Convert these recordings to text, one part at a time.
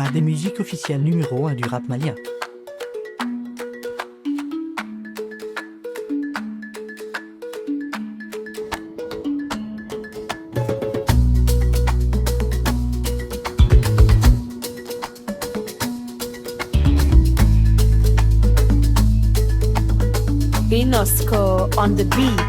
un des musiques officielles numéro 1 du rap malien. Binosco on the beat.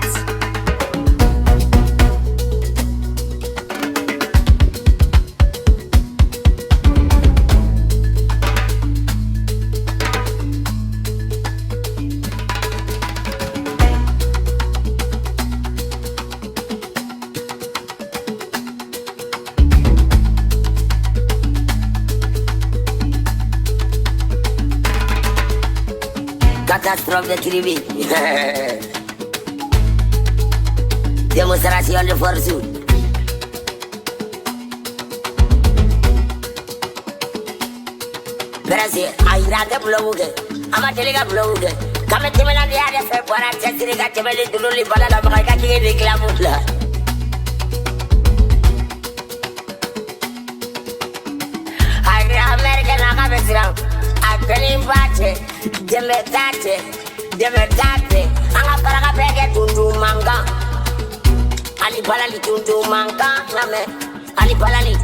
Catastrophe de tribu. Demonstración de force. Pero si hay grande bloque, amateliga bloque. Kame tiene la día de fe para chesir que me le dululi para la vaca que reclamula. Hay América na cabeza. Akelimbate, demetate, anga paraga pege tundu manga. Ali palali tundu manga, name. Ali palali.